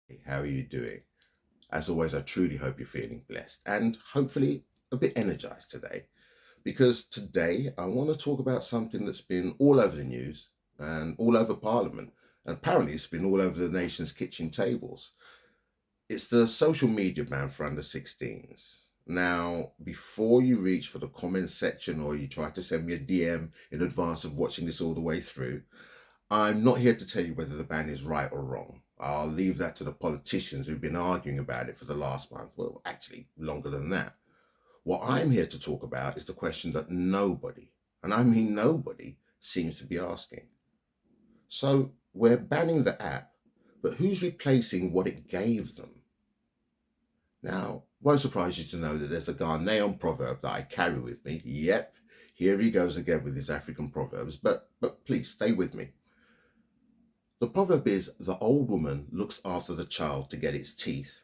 Hey, how are you doing? As always, I truly hope you're feeling blessed and hopefully a bit energized today because today I want to talk about something that's been all over the news and all over Parliament. And apparently, it's been all over the nation's kitchen tables. It's the social media ban for under 16s. Now, before you reach for the comments section or you try to send me a DM in advance of watching this all the way through, I'm not here to tell you whether the ban is right or wrong. I'll leave that to the politicians who've been arguing about it for the last month. Well, actually, longer than that. What I'm here to talk about is the question that nobody, and I mean nobody, seems to be asking. So we're banning the app, but who's replacing what it gave them? Now, won't surprise you to know that there's a Ghanaian proverb that I carry with me. Yep, here he goes again with his African proverbs, but please stay with me. The proverb is the old woman looks after the child to get its teeth,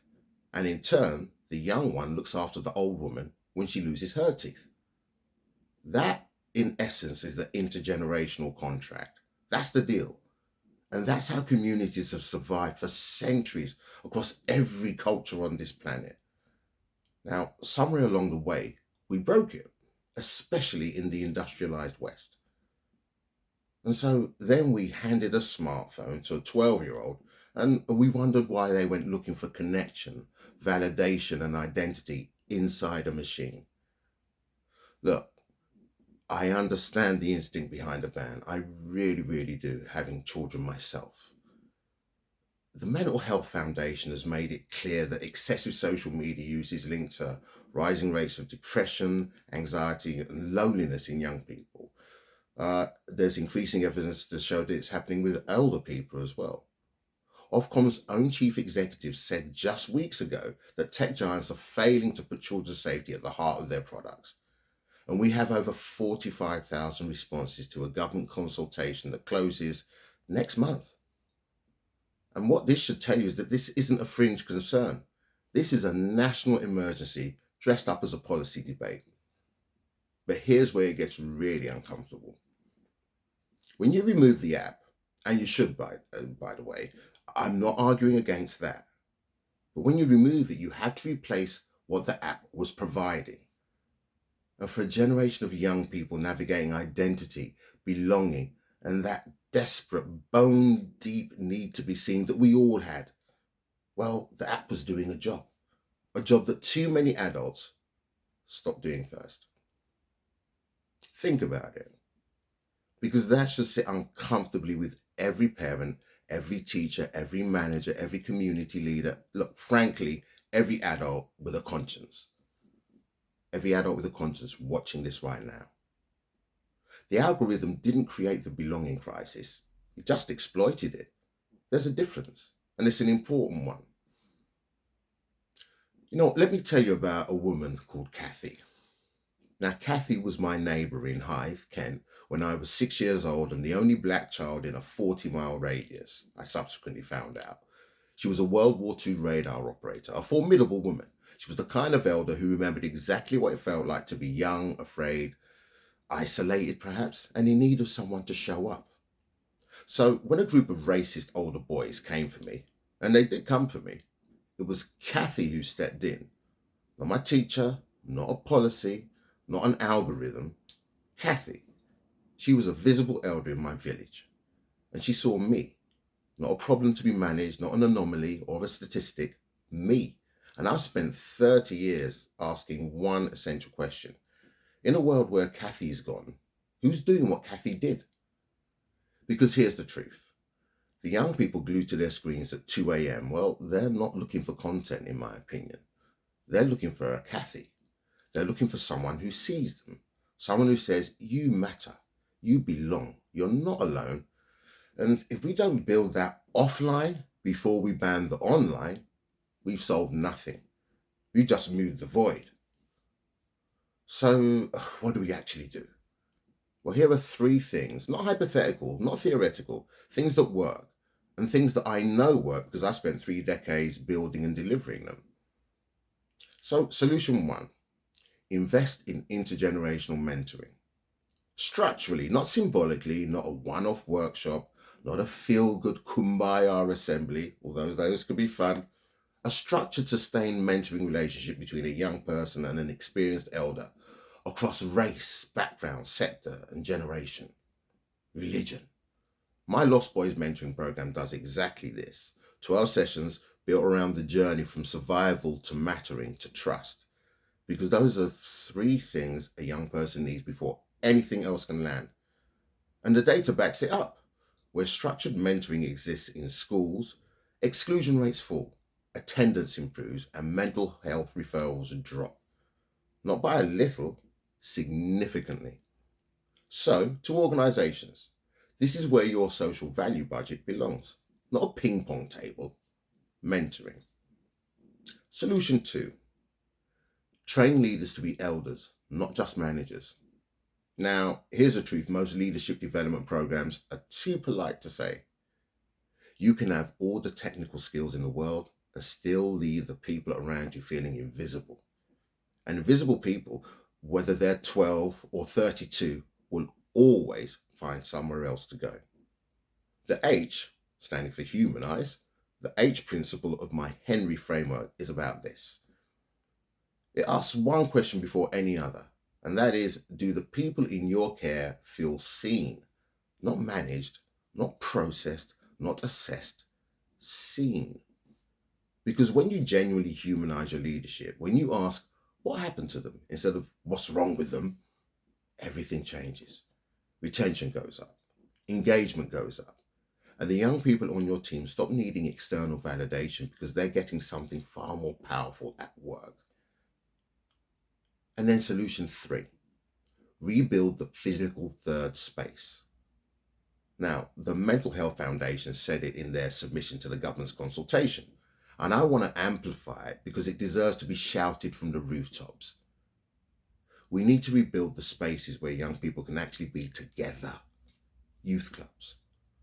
and in turn, the young one looks after the old woman when she loses her teeth. That, in essence, is the intergenerational contract. That's the deal. And that's how communities have survived for centuries across every culture on this planet. Now, somewhere along the way, we broke it, especially in the industrialized West. And so then we handed a smartphone to a 12-year-old and we wondered why they went looking for connection, validation, and identity inside a machine. Look, I understand the instinct behind a ban. I really, really do, having children myself. The Mental Health Foundation has made it clear that excessive social media use is linked to rising rates of depression, anxiety, and loneliness in young people. There's increasing evidence to show that it's happening with elder people as well. Ofcom's own chief executive said just weeks ago that tech giants are failing to put children's safety at the heart of their products. And we have over 45,000 responses to a government consultation that closes next month. And what this should tell you is that this isn't a fringe concern. This is a national emergency dressed up as a policy debate. But here's where it gets really uncomfortable. When you remove the app, and you should, by the way, I'm not arguing against that. But when you remove it, you have to replace what the app was providing. And for a generation of young people navigating identity, belonging, and that desperate, bone deep need to be seen that we all had, well, the app was doing a job that too many adults stopped doing first. Think about it, because that should sit uncomfortably with every parent, every teacher, every manager, every community leader. Look, frankly, every adult with a conscience. Every adult with a conscience watching this right now. The algorithm didn't create the belonging crisis, it just exploited it. There's a difference, and it's an important one. Let me tell you about a woman called Kathy. Now, Kathy was my neighbour in Hythe, Kent, when I was 6 years old and the only black child in a 40-mile radius, I subsequently found out. She was a World War II radar operator, a formidable woman. She was the kind of elder who remembered exactly what it felt like to be young, afraid, isolated perhaps, and in need of someone to show up. So when a group of racist older boys came for me, and they did come for me, it was Kathy who stepped in. Not my teacher, not a policy, not an algorithm. Kathy. She was a visible elder in my village. And she saw me. Not a problem to be managed, not an anomaly or a statistic. Me. And I've spent 30 years asking one essential question. In a world where Kathy's gone, who's doing what Kathy did? Because here's the truth. The young people glued to their screens at 2 a.m., well, they're not looking for content, in my opinion. They're looking for a Kathy. They're looking for someone who sees them, someone who says, you matter, you belong, you're not alone. And if we don't build that offline before we ban the online, we've solved nothing. We've just moved the void. So, what do we actually do? Well, here are three things, not hypothetical, not theoretical, things that work, and things that I know work because I spent 3 decades building and delivering them. So, solution one, invest in intergenerational mentoring. Structurally, not symbolically, not a one off workshop, not a feel-good kumbaya assembly, although those can be fun. A structured, sustained mentoring relationship between a young person and an experienced elder across race, background, sector, and generation. Religion. My Lost Boys mentoring program does exactly this. 12 sessions built around the journey from survival to mattering to trust. Because those are three things a young person needs before anything else can land. And the data backs it up. Where structured mentoring exists in schools, exclusion rates fall, attendance improves, and mental health referrals drop. Not by a little, significantly. So, to organizations, this is where your social value budget belongs. Not a ping pong table, mentoring. Solution 2. Train leaders to be elders, not just managers. Now, here's the truth: most leadership development programs are too polite to say. You can have all the technical skills in the world and still leave the people around you feeling invisible. And invisible people, whether they're 12 or 32, will always find somewhere else to go. The H, standing for humanize, the H principle of my Henry framework is about this. It asks one question before any other, and that is, do the people in your care feel seen? Not managed, not processed, not assessed, seen. Because when you genuinely humanize your leadership, when you ask, what happened to them, instead of what's wrong with them, everything changes. Retention goes up, engagement goes up, and the young people on your team stop needing external validation because they're getting something far more powerful at work. And then solution 3, rebuild the physical third space. Now, the Mental Health Foundation said it in their submission to the government's consultation, and I want to amplify it because it deserves to be shouted from the rooftops. We need to rebuild the spaces where young people can actually be together. Youth clubs,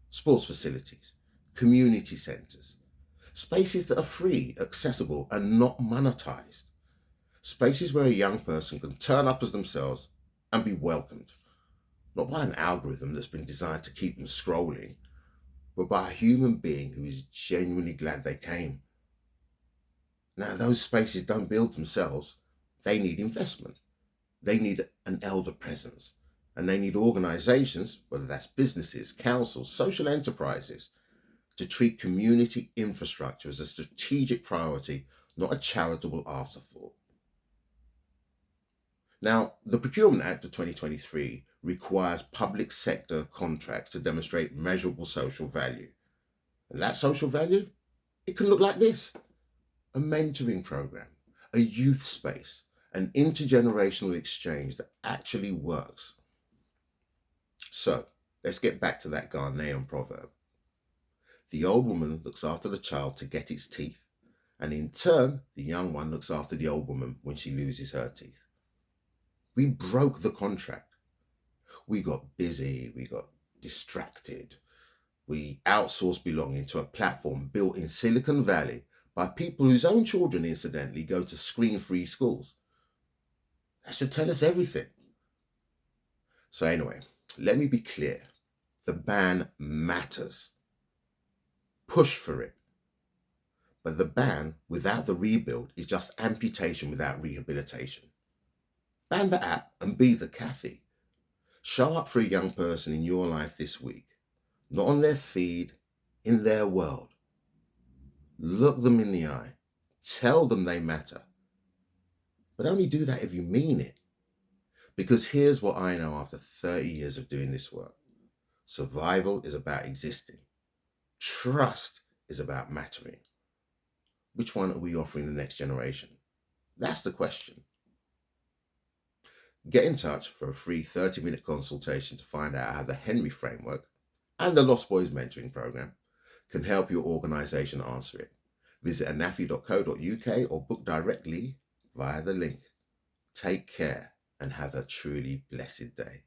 sports facilities, community centres, spaces that are free, accessible, and not monetized. Spaces where a young person can turn up as themselves and be welcomed, not by an algorithm that's been designed to keep them scrolling, but by a human being who is genuinely glad they came. Now, those spaces don't build themselves. They need investment. They need an elder presence. And they need organizations, whether that's businesses, councils, social enterprises, to treat community infrastructure as a strategic priority, not a charitable afterthought. Now, the Procurement Act of 2023 requires public sector contracts to demonstrate measurable social value. And that social value, it can look like this: a mentoring program, a youth space, an intergenerational exchange that actually works. So, let's get back to that Ghanaian proverb. The old woman looks after the child to get its teeth, and in turn, the young one looks after the old woman when she loses her teeth. We broke the contract. We got busy, we got distracted. We outsourced belonging to a platform built in Silicon Valley by people whose own children, incidentally, go to screen-free schools. That should tell us everything. So anyway, let me be clear. The ban matters. Push for it. But the ban without the rebuild is just amputation without rehabilitation. Ban the app and be the Kathy. Show up for a young person in your life this week, not on their feed, in their world. Look them in the eye. Tell them they matter. But only do that if you mean it. Because here's what I know after 30 years of doing this work. Survival is about existing. Trust is about mattering. Which one are we offering the next generation? That's the question. Get in touch for a free 30-minute consultation to find out how the Henry Framework and the Lost Boys Mentoring Program can help your organization answer it. Visit anafi.co.uk or book directly via the link. Take care and have a truly blessed day.